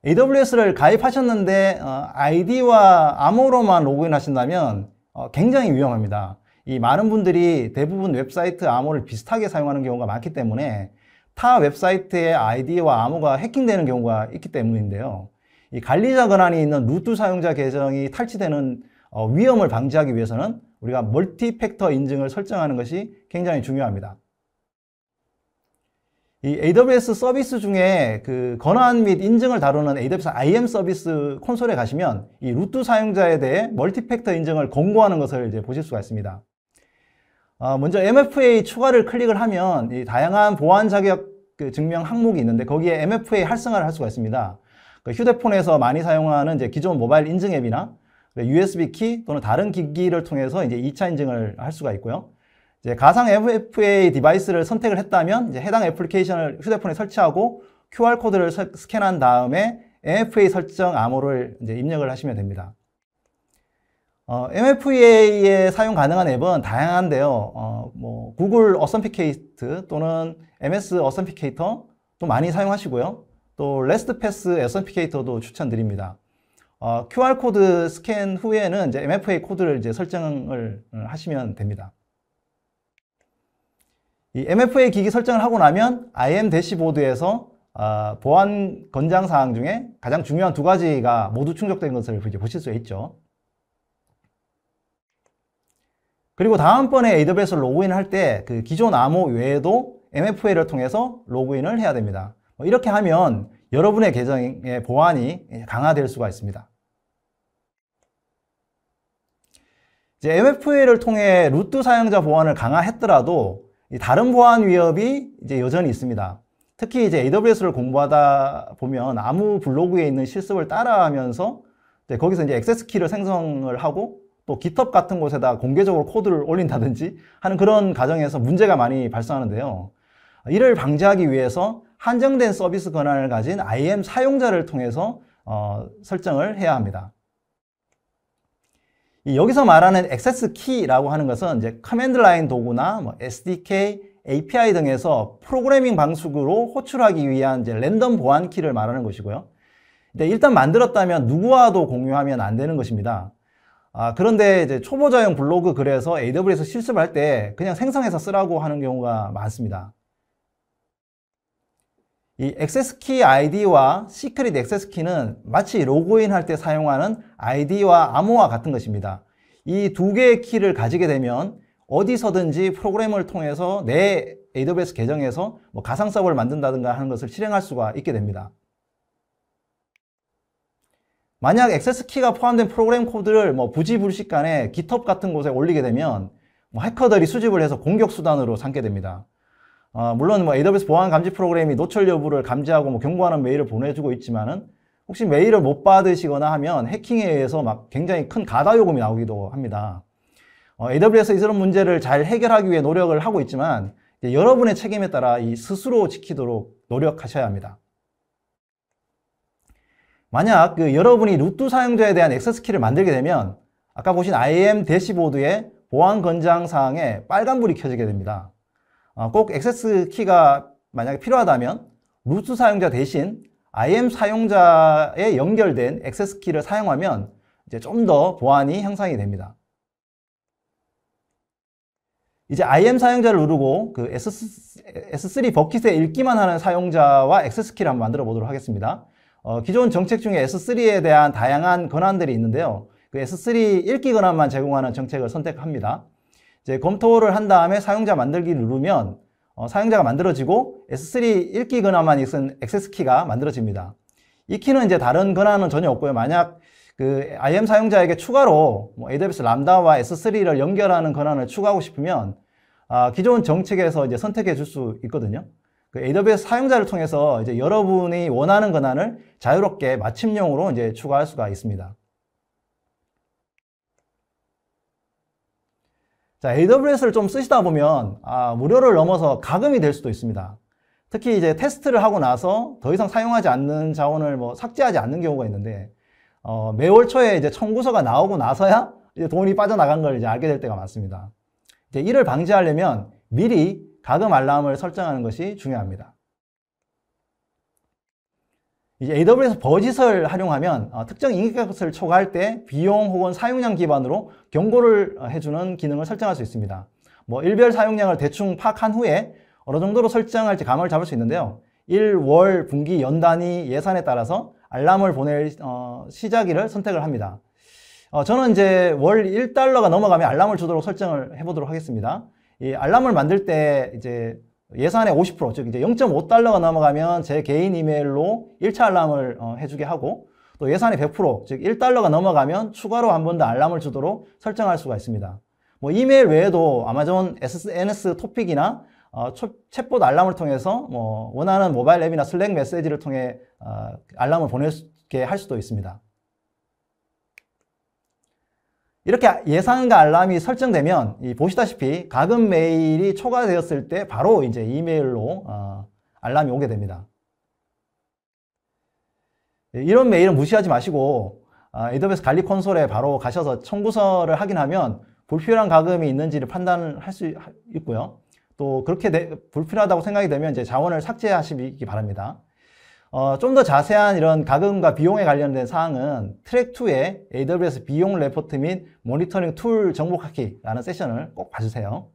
AWS를 가입하셨는데 아이디와 암호로만 로그인 하신다면 굉장히 위험합니다. 이 많은 분들이 대부분 웹사이트 암호를 비슷하게 사용하는 경우가 많기 때문에 타 웹사이트의 아이디와 암호가 해킹되는 경우가 있기 때문인데요. 이 관리자 권한이 있는 루트 사용자 계정이 탈취되는 위험을 방지하기 위해서는 우리가 멀티팩터 인증을 설정하는 것이 굉장히 중요합니다. 이 AWS 서비스 중에 그 권한 및 인증을 다루는 AWS IAM 서비스 콘솔에 가시면 이 루트 사용자에 대해 멀티팩터 인증을 권고하는 것을 이제 보실 수가 있습니다. 먼저 MFA 추가를 클릭을 하면 이 다양한 보안 자격 증명 항목이 있는데 거기에 MFA 활성화를 할 수가 있습니다. 휴대폰에서 많이 사용하는 이제 기존 모바일 인증 앱이나 USB 키 또는 다른 기기를 통해서 이제 2차 인증을 할 수가 있고요. 이제 가상 MFA 디바이스를 선택을 했다면 이제 해당 애플리케이션을 휴대폰에 설치하고 QR코드를 스캔한 다음에 MFA 설정 암호를 이제 입력을 하시면 됩니다. MFA에 사용 가능한 앱은 다양한데요. 구글 어센티케이트 또는 MS 어센티케이터 또 많이 사용하시고요. 또 레스트패스 어센티케이터도 추천드립니다. QR코드 스캔 후에는 이제 MFA 코드를 이제 설정을 하시면 됩니다. 이 MFA 기기 설정을 하고 나면 IAM 대시보드에서 보안 권장 사항 중에 가장 중요한 두 가지가 모두 충족된 것을 이제 보실 수 있죠. 그리고 다음번에 AWS 로그인을 할 때 그 기존 암호 외에도 MFA를 통해서 로그인을 해야 됩니다. 이렇게 하면 여러분의 계정의 보안이 강화될 수가 있습니다. 이제 MFA를 통해 루트 사용자 보안을 강화했더라도 다른 보안 위협이 이제 여전히 있습니다. 특히 이제 AWS를 공부하다 보면 아무 블로그에 있는 실습을 따라하면서 거기서 이제 액세스 키를 생성을 하고 또 GitHub 같은 곳에다 공개적으로 코드를 올린다든지 하는 그런 과정에서 문제가 많이 발생하는데요. 이를 방지하기 위해서 한정된 서비스 권한을 가진 IAM 사용자를 통해서 설정을 해야 합니다. 여기서 말하는 액세스 키라고 하는 것은 이제 커맨드 라인 도구나 SDK, API 등에서 프로그래밍 방식으로 호출하기 위한 이제 랜덤 보안 키를 말하는 것이고요. 일단 만들었다면 누구와도 공유하면 안 되는 것입니다. 그런데 이제 초보자용 블로그 글에서 AWS 실습을 할 때 그냥 생성해서 쓰라고 하는 경우가 많습니다. 이 액세스 키 아이디와 시크릿 액세스 키는 마치 로그인 할 때 사용하는 아이디와 암호와 같은 것입니다. 이 두 개의 키를 가지게 되면 어디서든지 프로그램을 통해서 내 AWS 계정에서 가상 서버를 만든다든가 하는 것을 실행할 수가 있게 됩니다. 만약 액세스 키가 포함된 프로그램 코드를 부지불식간에 GitHub 같은 곳에 올리게 되면 해커들이 수집을 해서 공격 수단으로 삼게 됩니다. 물론 AWS 보안 감지 프로그램이 노출 여부를 감지하고 경고하는 메일을 보내주고 있지만은 혹시 메일을 못 받으시거나 하면 해킹에 의해서 굉장히 큰 가다 요금이 나오기도 합니다. AWS에서 이런 문제를 잘 해결하기 위해 노력을 하고 있지만 여러분의 책임에 따라 스스로 지키도록 노력하셔야 합니다. 만약 여러분이 루트 사용자에 대한 액세스 키를 만들게 되면 아까 보신 IAM 대시보드의 보안 권장 사항에 빨간불이 켜지게 됩니다. 꼭 액세스 키가 만약에 필요하다면 루트 사용자 대신 IAM 사용자에 연결된 액세스 키를 사용하면 이제 좀 더 보안이 향상이 됩니다. 이제 IAM 사용자를 누르고 그 S3 버킷에 읽기만 하는 사용자와 액세스 키를 한번 만들어 보도록 하겠습니다. 기존 정책 중에 S3에 대한 다양한 권한들이 있는데요. 그 S3 읽기 권한만 제공하는 정책을 선택합니다. 이제 검토를 한 다음에 사용자 만들기 누르면 사용자가 만들어지고 S3 읽기 권한만 있은 액세스 키가 만들어집니다. 이 키는 이제 다른 권한은 전혀 없고요. 만약 그 IAM 사용자에게 추가로 AWS 람다와 S3를 연결하는 권한을 추가하고 싶으면 기존 정책에서 이제 선택해 줄 수 있거든요. 그 AWS 사용자를 통해서 이제 여러분이 원하는 권한을 자유롭게 맞춤형으로 이제 추가할 수가 있습니다. 자, AWS를 좀 쓰시다 보면 무료를 넘어서 가금이 될 수도 있습니다. 특히 이제 테스트를 하고 나서 더 이상 사용하지 않는 자원을 삭제하지 않는 경우가 있는데 매월 초에 이제 청구서가 나오고 나서야 이제 돈이 빠져나간 걸 이제 알게 될 때가 많습니다. 이제 이를 방지하려면 미리 가금 알람을 설정하는 것이 중요합니다. 이제 AWS 버짓을 활용하면 특정 인기값을 초과할 때 비용 혹은 사용량 기반으로 경고를 해주는 기능을 설정할 수 있습니다. 뭐 일별 사용량을 대충 파악한 후에 어느 정도로 설정할지 감을 잡을 수 있는데요. 일, 월, 분기, 연 단위 예산에 따라서 알람을 보낼 시작일을 선택을 합니다. 저는 이제 월 1달러가 넘어가면 알람을 주도록 설정을 해보도록 하겠습니다. 이 알람을 만들 때 이제 예산의 50%, 즉 이제 0.5달러가 넘어가면 제 개인 이메일로 1차 알람을 해주게 하고, 또 예산의 100%, 즉 1달러가 넘어가면 추가로 한 번 더 알람을 주도록 설정할 수가 있습니다. 뭐 이메일 외에도 아마존 SNS 토픽이나 챗봇 알람을 통해서 뭐 원하는 모바일 앱이나 슬랙 메시지를 통해 알람을 보내게 할 수도 있습니다. 이렇게 예산과 알람이 설정되면 보시다시피 가금 메일이 초과되었을 때 바로 이제 이메일로 알람이 오게 됩니다. 이런 메일은 무시하지 마시고 AWS 관리 콘솔에 바로 가셔서 청구서를 확인하면 불필요한 가금이 있는지를 판단을 할 수 있고요. 또 그렇게 불필요하다고 생각이 되면 이제 자원을 삭제하시기 바랍니다. 좀 더 자세한 이런 가금과 비용에 관련된 사항은 트랙2의 AWS 비용 레포트 및 모니터링 툴 정보 찾기라는 세션을 꼭 봐주세요.